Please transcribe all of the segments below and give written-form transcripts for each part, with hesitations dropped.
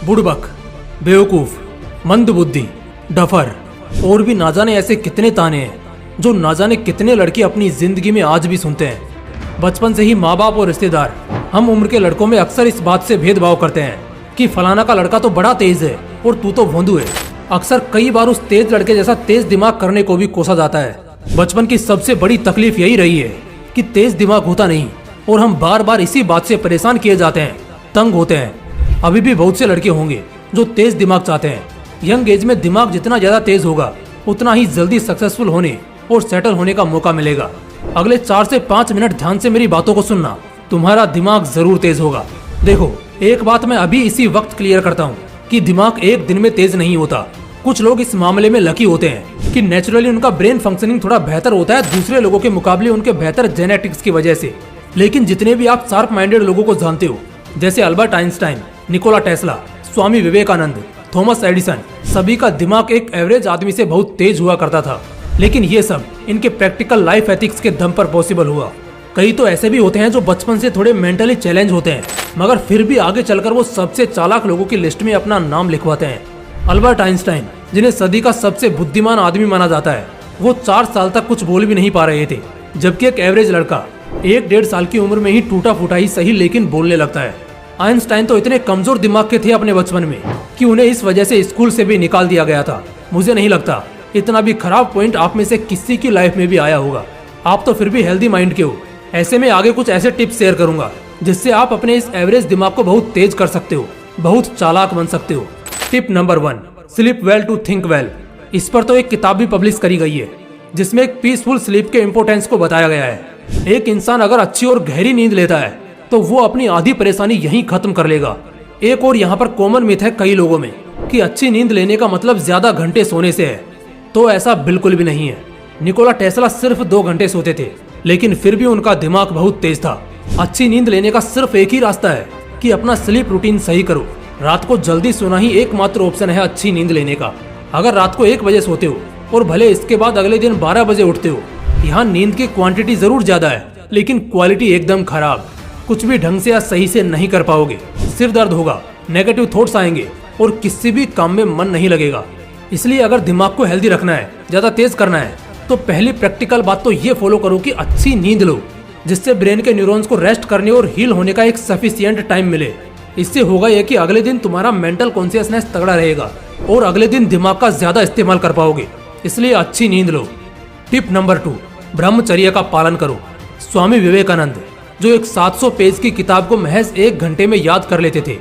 बुड़बक, बेवकूफ, मंदबुद्धि, डफर और भी ना जाने ऐसे कितने ताने हैं जो ना जाने कितने लड़के अपनी जिंदगी में आज भी सुनते हैं। बचपन से ही माँ बाप और रिश्तेदार हम उम्र के लड़कों में अक्सर इस बात से भेदभाव करते हैं कि फलाना का लड़का तो बड़ा तेज है और तू तो भोंदू है। अक्सर कई बार उस तेज लड़के जैसा तेज दिमाग करने को भी कोसा जाता है। बचपन की सबसे बड़ी तकलीफ यही रही है कि तेज दिमाग होता नहीं और हम बार बार इसी बात से परेशान किए जाते हैं, तंग होते हैं। अभी भी बहुत से लड़के होंगे जो तेज दिमाग चाहते हैं। यंग एज में दिमाग जितना ज्यादा तेज होगा उतना ही जल्दी सक्सेसफुल होने और सेटल होने का मौका मिलेगा। अगले 4 से 5 मिनट ध्यान से मेरी बातों को सुनना, तुम्हारा दिमाग जरूर तेज होगा। देखो, एक बात मैं अभी इसी वक्त क्लियर करता हूँ कि दिमाग एक दिन में तेज नहीं होता। कुछ लोग इस मामले में लकी होते हैं कि नेचुरली उनका ब्रेन फंक्शनिंग थोड़ा बेहतर होता है दूसरे लोगों के मुकाबले उनके बेहतर जेनेटिक्स की वजह से। लेकिन जितने भी आप शार्प माइंडेड लोगों को जानते हो, जैसे Albert Einstein, Nikola Tesla, Swami Vivekananda, Thomas Edison, सभी का दिमाग एक एवरेज आदमी से बहुत तेज हुआ करता था। लेकिन ये सब इनके प्रैक्टिकल लाइफ एथिक्स के दम पर पॉसिबल हुआ। कई तो ऐसे भी होते हैं जो बचपन से थोड़े मेंटली चैलेंज होते हैं, मगर फिर भी आगे चलकर वो सबसे चालाक लोगों की लिस्ट में अपना नाम लिखवाते हैं। अल्बर्ट आइंस्टाइन, जिन्हें सदी का सबसे बुद्धिमान आदमी माना जाता है, वो 4 साल तक कुछ बोल भी नहीं पा रहे थे, जबकि एक एवरेज लड़का 1-1.5 साल की उम्र में ही टूटा फूटा ही सही लेकिन बोलने लगता है। आइंस्टाइन तो इतने कमजोर दिमाग के थे अपने बचपन में कि उन्हें इस वजह से स्कूल से भी निकाल दिया गया था। मुझे नहीं लगता इतना भी खराब पॉइंट आप में से किसी की लाइफ में भी आया होगा। आप तो फिर भी हेल्दी माइंड के हो। ऐसे में आगे कुछ ऐसे टिप्स शेयर करूंगा जिससे आप अपने इस एवरेज दिमाग को बहुत तेज कर सकते हो, बहुत चालाक बन सकते हो। Tip number 1, sleep well to think well. इस पर तो एक किताब भी पब्लिश करी गई है जिसमें एक पीसफुल स्लीप के इम्पोर्टेंस को बताया गया है। एक इंसान अगर अच्छी और गहरी नींद लेता है तो वो अपनी आधी परेशानी यहीं खत्म कर लेगा। एक और यहाँ पर कॉमन मिथ है कई लोगों में कि अच्छी नींद लेने का मतलब ज्यादा घंटे सोने से है, तो ऐसा बिल्कुल भी नहीं है। निकोला टेस्ला सिर्फ 2 घंटे सोते थे, लेकिन फिर भी उनका दिमाग बहुत तेज था। अच्छी नींद लेने का सिर्फ एक ही रास्ता है कि अपना स्लीप रूटीन सही करो। रात को जल्दी सोना ही एकमात्र ऑप्शन है अच्छी नींद लेने का। अगर रात को 1 बजे सोते हो और भले इसके बाद अगले दिन 12 बजे उठते हो, यहाँ नींद की क्वांटिटी जरूर ज्यादा है लेकिन क्वालिटी एकदम खराब। कुछ भी ढंग से या सही से नहीं कर पाओगे, सिर दर्द होगा, नेगेटिव थॉट्स आएंगे और किसी भी काम में मन नहीं लगेगा। इसलिए अगर दिमाग को हेल्दी रखना है, ज्यादा तेज करना है, तो पहली प्रैक्टिकल बात तो ये फॉलो करो कि अच्छी नींद लो, जिससे ब्रेन के न्यूरॉन्स को रेस्ट करने और हील होने का एक सफिशिएंट टाइम मिले। इससे होगा यह कि अगले दिन तुम्हारा मेंटल कॉन्शियसनेस तगड़ा रहेगा और अगले दिन दिमाग का ज्यादा इस्तेमाल कर पाओगे। इसलिए अच्छी नींद लो। टिप नंबर 2, ब्रह्मचर्य का पालन करो। स्वामी विवेकानंद, जो एक 700 पेज की किताब को महज 1 घंटे में याद कर लेते थे।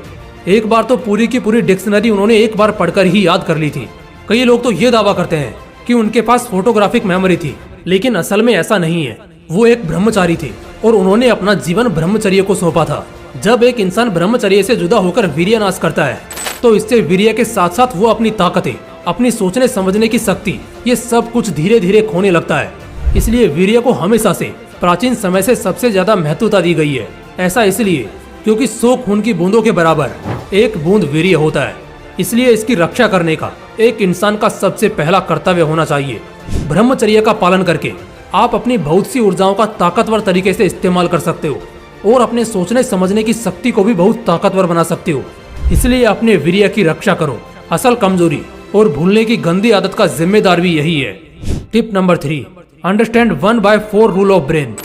एक बार तो पूरी की पूरी डिक्शनरी उन्होंने एक बार पढ़कर ही याद कर ली थी। कई लोग तो ये दावा करते हैं कि उनके पास फोटोग्राफिक मेमोरी थी, लेकिन असल में ऐसा नहीं है। वो एक ब्रह्मचारी थे और उन्होंने अपना जीवन ब्रह्मचर्य को सौंपा था। जब एक इंसान ब्रह्मचर्य से जुदा होकर वीर्यनाश करता है तो इससे वीर्य के साथ साथ वो अपनी ताकतें, अपनी सोचने समझने की शक्ति, ये सब कुछ धीरे धीरे खोने लगता है। इसलिए वीर्य को हमेशा से प्राचीन समय से सबसे ज्यादा महत्वता दी गई है। ऐसा इसलिए क्योंकि 100 खून की बूंदों के बराबर 1 बूंद वीर्य होता है। इसलिए इसकी रक्षा करने का एक इंसान का सबसे पहला कर्तव्य होना चाहिए। ब्रह्मचर्य का पालन करके आप अपनी बहुत सी ऊर्जाओं का ताकतवर तरीके से इस्तेमाल कर सकते हो और अपने सोचने समझने की शक्ति को भी बहुत ताकतवर बना सकते हो। इसलिए अपने वीर्य की रक्षा करो। असल कमजोरी और भूलने की गंदी आदत का जिम्मेदार भी यही है। Tip number 3, understand 1/4 rule of brain.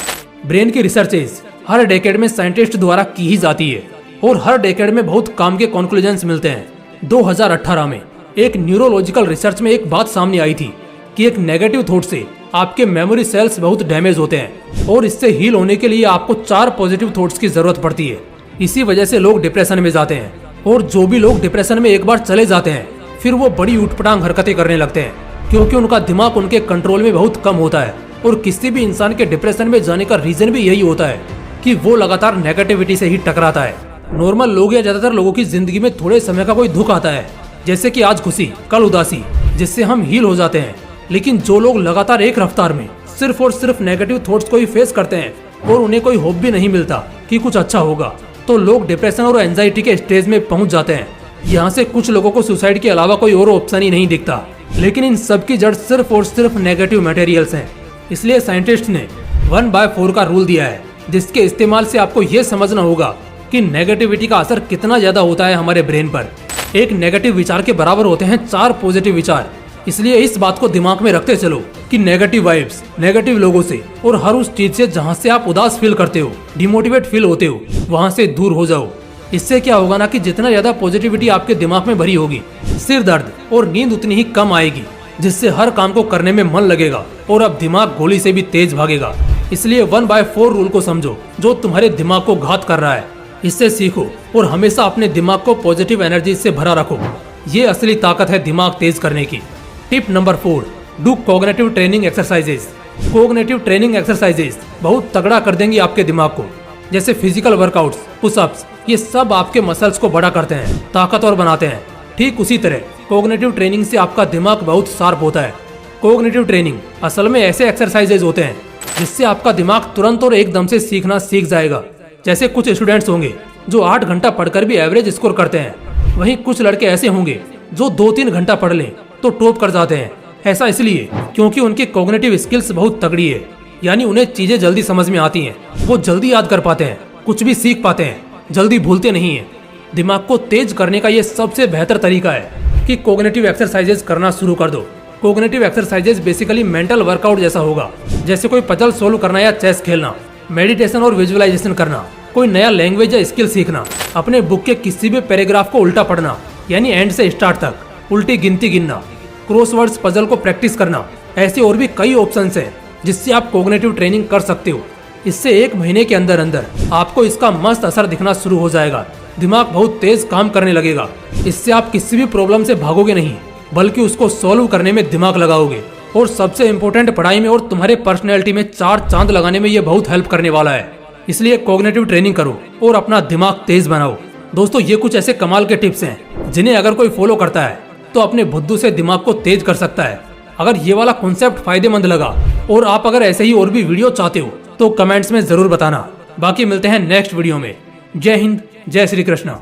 Brain की रिसर्चेज हर डेकेड में साइंटिस्ट द्वारा की ही जाती है और हर डेकेड में बहुत काम के कंक्लूजन्स मिलते हैं। 2018 में एक न्यूरोलॉजिकल रिसर्च में एक बात सामने आई थी कि एक नेगेटिव थॉट से आपके मेमोरी सेल्स बहुत डैमेज होते हैं और इससे हील होने के लिए आपको 4 पॉजिटिव थॉट्स की जरूरत पड़ती है। इसी वजह से लोग डिप्रेशन में जाते हैं और जो भी लोग डिप्रेशन में एक बार चले जाते हैं फिर वो बड़ी उठपटांग हरकतें करने लगते हैं, क्योंकि उनका दिमाग उनके कंट्रोल में बहुत कम होता है। और किसी भी इंसान के डिप्रेशन में जाने का रीजन भी यही होता है कि वो लगातार नेगेटिविटी से ही टकराता है। नॉर्मल लोग या ज्यादातर लोगों की जिंदगी में थोड़े समय का कोई दुख आता है, जैसे कि आज खुशी कल उदासी, जिससे हम हील हो जाते हैं। लेकिन जो लोग लगातार एक रफ्तार में सिर्फ और सिर्फ नेगेटिव थॉट्स को ही फेस करते हैं और उन्हें कोई होप भी नहीं मिलता कि कुछ अच्छा होगा, तो लोग डिप्रेशन और एंजाइटी के स्टेज में पहुंच जाते हैं। यहाँ से कुछ लोगों को सुसाइड के अलावा कोई और ऑप्शन ही नहीं दिखता। लेकिन इन सब की जड़ सिर्फ और सिर्फ नेगेटिव मटेरियल्स हैं। इसलिए साइंटिस्ट ने 1/4 का रूल दिया है, जिसके इस्तेमाल से आपको ये समझना होगा कि नेगेटिविटी का असर कितना ज्यादा होता है हमारे ब्रेन पर। एक नेगेटिव विचार के बराबर होते हैं 4 पॉजिटिव विचार। इसलिए इस बात को दिमाग में रखते चलो कि नेगेटिव वाइब्स, नेगेटिव लोगों से और हर उस चीज से जहाँ से आप उदास फील करते हो, डिमोटिवेट फील होते हो, वहाँ से दूर हो जाओ। इससे क्या होगा ना कि जितना ज्यादा पॉजिटिविटी आपके दिमाग में भरी होगी, सिर दर्द और नींद उतनी ही कम आएगी, जिससे हर काम को करने में मन लगेगा और अब दिमाग गोली से भी तेज भागेगा। इसलिए 1/4 रूल को समझो जो तुम्हारे दिमाग को घात कर रहा है। इससे सीखो और हमेशा अपने दिमाग को पॉजिटिव एनर्जी से भरा रखो। ये असली ताकत है दिमाग तेज करने की। Tip number 4, do cognitive training exercises. Cognitive training exercises बहुत तगड़ा कर देंगी आपके दिमाग को। जैसे फिजिकल वर्कआउट्स, पुशअप्स, ये सब आपके मसल्स को बड़ा करते हैं, ताकतवर बनाते हैं। ठीक उसी तरह कॉग्निटिव ट्रेनिंग से आपका दिमाग बहुत शार्प होता है। कॉग्निटिव ट्रेनिंग असल में ऐसे एक्सरसाइजेज होते हैं जिससे आपका दिमाग तुरंत और एकदम से सीखना सीख जाएगा। जैसे कुछ स्टूडेंट्स होंगे जो 8 घंटा पढ़कर भी एवरेज स्कोर करते हैं, वहीं कुछ लड़के ऐसे होंगे जो 2-3 घंटा पढ़ लें तो टॉप कर जाते हैं। ऐसा इसलिए क्योंकि उनकी कॉग्निटिव स्किल्स बहुत तगड़ी है, यानी उन्हें चीजें जल्दी समझ में आती हैं, वो जल्दी याद कर पाते हैं, कुछ भी सीख पाते हैं, जल्दी भूलते नहीं हैं। दिमाग को तेज करने का ये सबसे बेहतर तरीका है कि कॉग्निटिव एक्सरसाइजेज करना शुरू कर दो। Cognitive exercises basically mental workout जैसा होगा, जैसे कोई पजल सोल्व करना या चेस खेलना, मेडिटेशन और विजुअलाइजेशन करना, कोई नया लैंग्वेज या स्किल सीखना, अपने बुक के किसी भी पैराग्राफ को उल्टा पढ़ना, यानी एंड से स्टार्ट तक, उल्टी गिनती गिनना, क्रॉसवर्ड्स पजल को प्रैक्टिस करना। ऐसे और भी कई ऑप्शंस हैं जिससे आप कॉग्निटिव ट्रेनिंग कर सकते हो। इससे 1 महीने के अंदर अंदर आपको इसका मस्त असर दिखना शुरू हो जाएगा। दिमाग बहुत तेज काम करने लगेगा। इससे आप किसी भी प्रॉब्लम से भागोगे नहीं, बल्कि उसको सॉल्व करने में दिमाग लगाओगे। और सबसे इम्पोर्टेंट, पढ़ाई में और तुम्हारे पर्सनैलिटी में 4 चांद लगाने में ये बहुत हेल्प करने वाला है। इसलिए कॉग्निटिव ट्रेनिंग करो और अपना दिमाग तेज बनाओ। दोस्तों, ये कुछ ऐसे कमाल के टिप्स हैं जिन्हें अगर कोई फॉलो करता है तो अपने बुद्धू से दिमाग को तेज कर सकता है। अगर ये वाला कॉन्सेप्ट फायदेमंद लगा और आप अगर ऐसे ही और भी वीडियो चाहते हो तो कमेंट्स में जरूर बताना। बाकी मिलते हैं नेक्स्ट वीडियो में। जय हिंद, जय श्री कृष्णा।